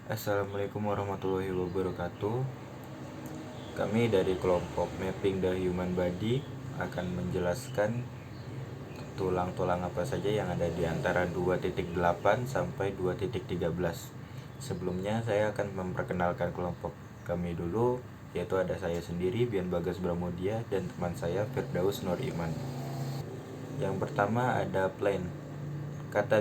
Assalamualaikum warahmatullahi wabarakatuh. Kami dari kelompok Mapping the Human Body akan menjelaskan tulang-tulang apa saja yang ada di antara 2.8 sampai 2.13. Sebelumnya saya akan memperkenalkan kelompok kami dulu, yaitu ada saya sendiri Bian Bagas Bramudia dan teman saya Firdaus Nur Iman. Yang pertama ada plane. Kata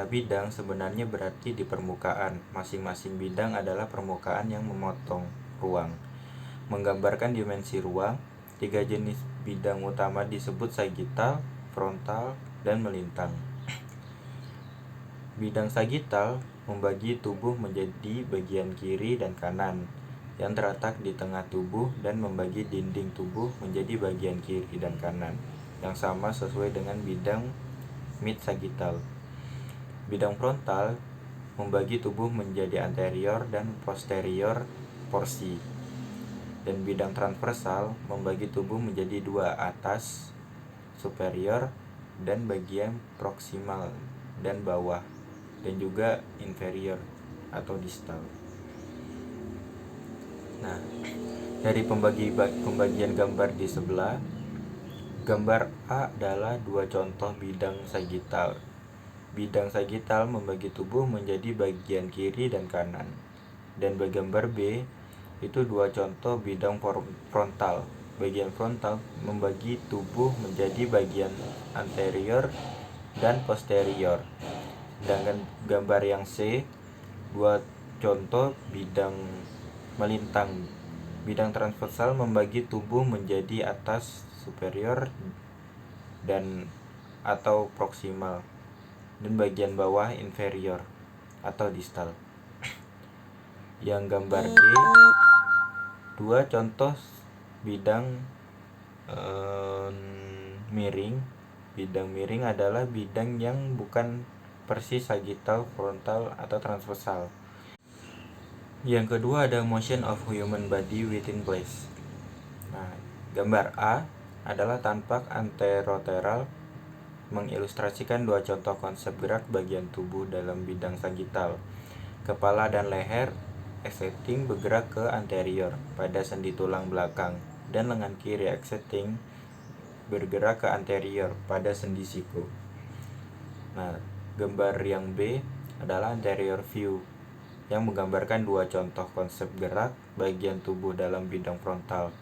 bidang sebenarnya berarti di permukaan. Masing-masing bidang adalah permukaan yang memotong ruang. Menggambarkan dimensi ruang, 3 jenis bidang utama disebut sagittal, frontal, dan melintang. Bidang sagittal membagi tubuh menjadi bagian kiri dan kanan yang terletak di tengah tubuh dan membagi dinding tubuh menjadi bagian kiri dan kanan yang sama sesuai dengan bidang mid sagittal. Bidang frontal membagi tubuh menjadi anterior dan posterior porsi. Dan bidang transversal membagi tubuh menjadi dua, atas superior dan bagian proksimal dan bawah, dan juga inferior atau distal. Nah, dari pembagian gambar di sebelah, gambar A adalah dua contoh bidang sagittal. Bidang sagittal membagi tubuh menjadi bagian kiri dan kanan. Dan gambar B itu dua contoh bidang frontal. Bagian frontal membagi tubuh menjadi bagian anterior dan posterior. Sedangkan gambar yang C dua contoh bidang melintang. Bidang transversal membagi tubuh menjadi atas superior dan atau proksimal, dan bagian bawah inferior atau distal. Yang gambar D dua contoh bidang miring. Bidang miring adalah bidang yang bukan persis sagittal, frontal, atau transversal. Yang kedua ada motion of human body within place. Nah, gambar A adalah tampak anterolateral, mengilustrasikan dua contoh konsep gerak bagian tubuh dalam bidang sagittal. Kepala dan leher extending bergerak ke anterior pada sendi tulang belakang, dan lengan kiri extending bergerak ke anterior pada sendi siku. Nah, gambar yang B adalah anterior view yang menggambarkan dua contoh konsep gerak bagian tubuh dalam bidang frontal.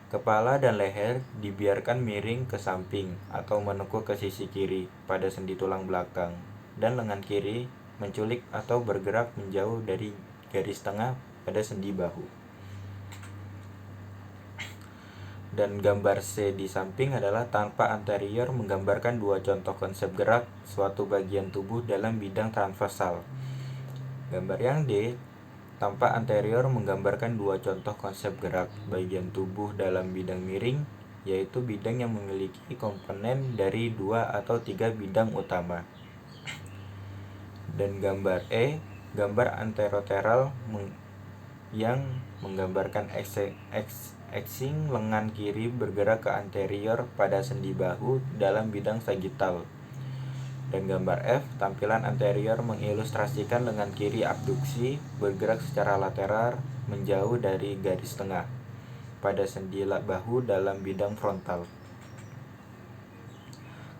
Kepala dan leher dibiarkan miring ke samping atau menekuk ke sisi kiri pada sendi tulang belakang, dan lengan kiri menculik atau bergerak menjauh dari garis tengah pada sendi bahu. Dan gambar C di samping adalah tampak anterior, menggambarkan dua contoh konsep gerak suatu bagian tubuh dalam bidang transversal. Gambar yang D tampak anterior menggambarkan dua contoh konsep gerak bagian tubuh dalam bidang miring, yaitu bidang yang memiliki komponen dari dua atau tiga bidang utama. Dan gambar E gambar anterolateral yang menggambarkan exing lengan kiri bergerak ke anterior pada sendi bahu dalam bidang sagittal. Dan gambar F tampilan anterior mengilustrasikan lengan kiri abduksi bergerak secara lateral menjauh dari garis tengah pada sendi bahu dalam bidang frontal.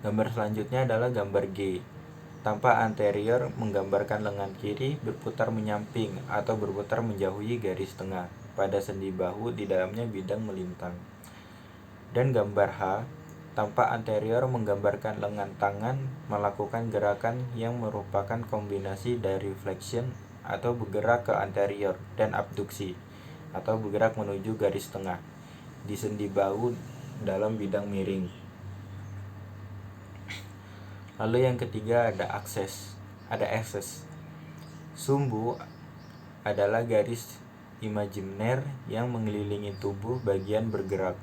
Gambar selanjutnya adalah gambar G. Tampak anterior menggambarkan lengan kiri berputar menyamping atau berputar menjauhi garis tengah pada sendi bahu di dalamnya bidang melintang. Dan gambar H tampak anterior menggambarkan lengan tangan melakukan gerakan yang merupakan kombinasi dari flexion atau bergerak ke anterior dan abduksi atau bergerak menuju garis tengah di sendi bahu dalam bidang miring. Lalu yang ketiga ada akses. Sumbu adalah garis imajiner yang mengelilingi tubuh bagian bergerak.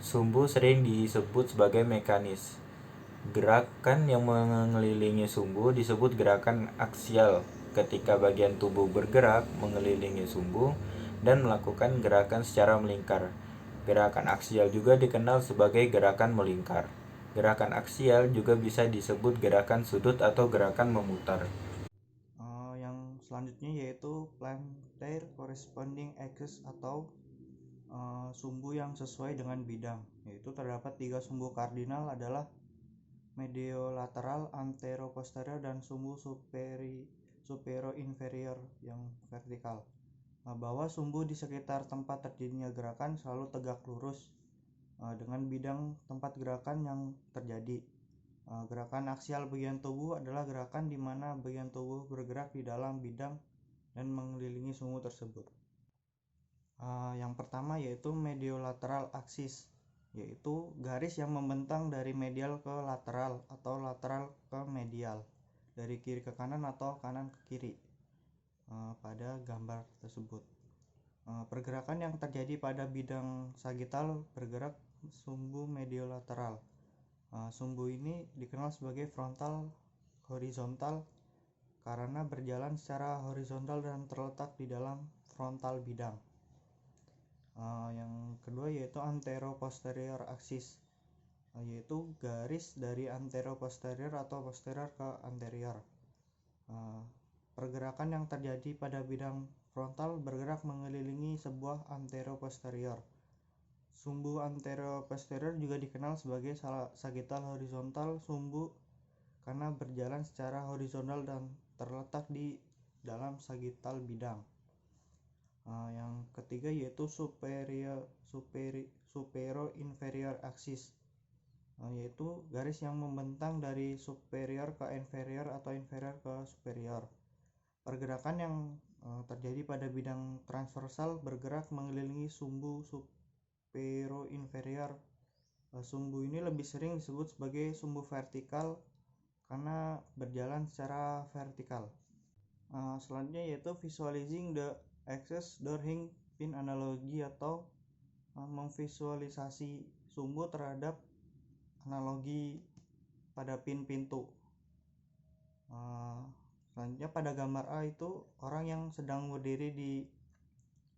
Sumbu sering disebut sebagai mekanis. Gerakan yang mengelilingi sumbu disebut gerakan aksial ketika bagian tubuh bergerak mengelilingi sumbu dan melakukan gerakan secara melingkar. Gerakan aksial juga dikenal sebagai gerakan melingkar. Gerakan aksial juga bisa disebut gerakan sudut atau gerakan memutar. Yang Selanjutnya yaitu plantar corresponding axis atau sumbu yang sesuai dengan bidang, yaitu terdapat 3 sumbu kardinal adalah mediolateral, antero-posterior, dan sumbu supero-inferior yang vertikal. Bahwa sumbu di sekitar tempat terjadinya gerakan selalu tegak lurus dengan bidang tempat gerakan yang terjadi. Gerakan aksial bagian tubuh adalah gerakan di mana bagian tubuh bergerak di dalam bidang dan mengelilingi sumbu tersebut. Yang pertama yaitu mediolateral axis, yaitu garis yang membentang dari medial ke lateral atau lateral ke medial, dari kiri ke kanan atau kanan ke kiri pada gambar tersebut. Pergerakan yang terjadi pada bidang sagital bergerak sumbu mediolateral. Sumbu ini dikenal sebagai frontal horizontal karena berjalan secara horizontal dan terletak di dalam frontal bidang. Yang kedua yaitu antero-posterior axis, yaitu garis dari antero-posterior atau posterior ke anterior. Pergerakan yang terjadi pada bidang frontal bergerak mengelilingi sebuah antero-posterior. Sumbu antero-posterior juga dikenal sebagai sagittal horizontal sumbu karena berjalan secara horizontal dan terletak di dalam sagittal bidang. Yang ketiga yaitu supero-inferior axis, yaitu garis yang membentang dari superior ke inferior atau inferior ke superior. Pergerakan yang terjadi pada bidang transversal bergerak mengelilingi sumbu supero-inferior. Sumbu ini lebih sering disebut sebagai sumbu vertikal karena berjalan secara vertikal. Selanjutnya yaitu visualizing the axis during pin analogi atau memvisualisasi sumbu terhadap analogi pada pin pintu. Selanjutnya pada gambar A itu orang yang sedang berdiri di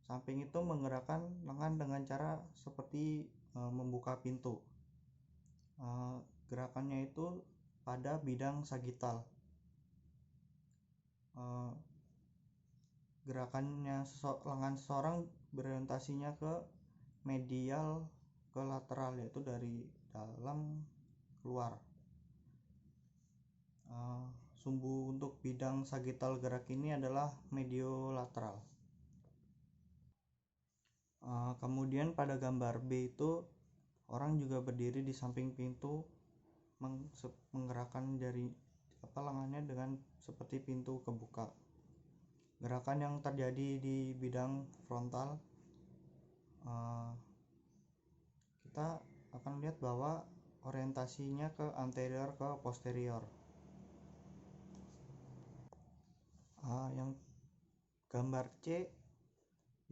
samping itu menggerakkan lengan dengan cara seperti membuka pintu. Gerakannya itu pada bidang sagital. Gerakannya lengan seseorang berorientasinya ke medial ke lateral, yaitu dari dalam keluar. Sumbu untuk bidang sagital gerak ini adalah mediolateral. Kemudian pada gambar B itu orang juga berdiri di samping pintu menggerakkan lengannya dengan seperti pintu kebuka. Gerakan yang terjadi di bidang frontal, kita akan lihat bahwa orientasinya ke anterior ke posterior. Yang gambar C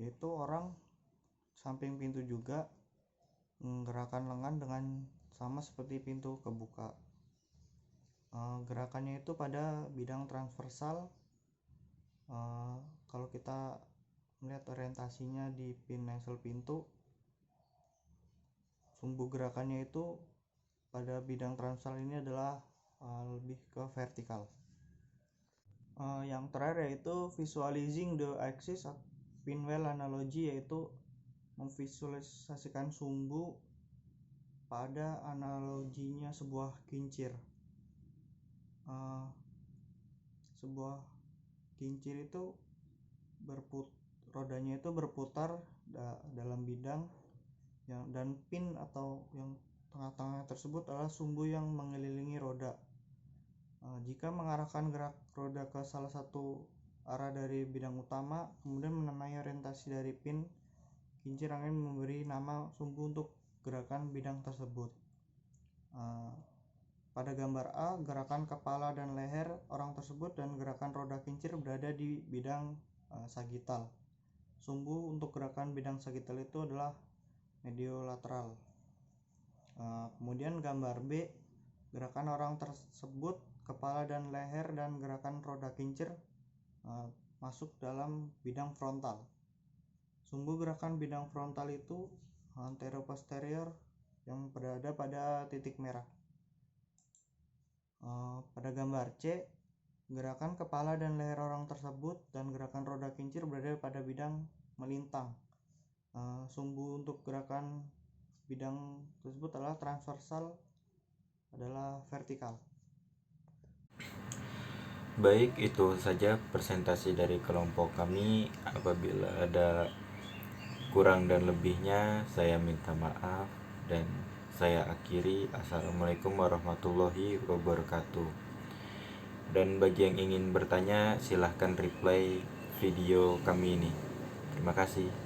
yaitu orang samping pintu juga menggerakkan lengan dengan sama seperti pintu kebuka. Gerakannya itu pada bidang transversal. Kalau kita melihat orientasinya di pin engsel pintu, sumbu gerakannya itu pada bidang transversal ini adalah lebih ke vertikal. Yang terakhir yaitu visualizing the axis pinwheel analogy, yaitu memvisualisasikan sumbu pada analoginya sebuah kincir. Sebuah kincir itu rodanya itu berputar dalam bidang dan pin atau yang tengah-tengah tersebut adalah sumbu yang mengelilingi roda. Jika mengarahkan gerak roda ke salah satu arah dari bidang utama, kemudian menamai orientasi dari pin kincir akan memberi nama sumbu untuk gerakan bidang tersebut. Pada gambar A, gerakan kepala dan leher orang tersebut dan gerakan roda kincir berada di bidang sagital. Sumbu untuk gerakan bidang sagital itu adalah mediolateral. Kemudian gambar B, gerakan orang tersebut, kepala dan leher dan gerakan roda kincir masuk dalam bidang frontal. Sumbu gerakan bidang frontal itu antero-posterior yang berada pada titik merah. Pada gambar C, Gerakan kepala dan leher orang tersebut dan gerakan roda kincir berada pada bidang melintang. Sumbu untuk gerakan bidang tersebut adalah transversal, adalah vertikal. Baik, itu saja presentasi dari kelompok kami. Apabila ada kurang dan lebihnya, saya minta maaf dan saya akhiri. Assalamualaikum warahmatullahi wabarakatuh. Dan bagi yang ingin bertanya, silahkan reply video kami ini. Terima kasih.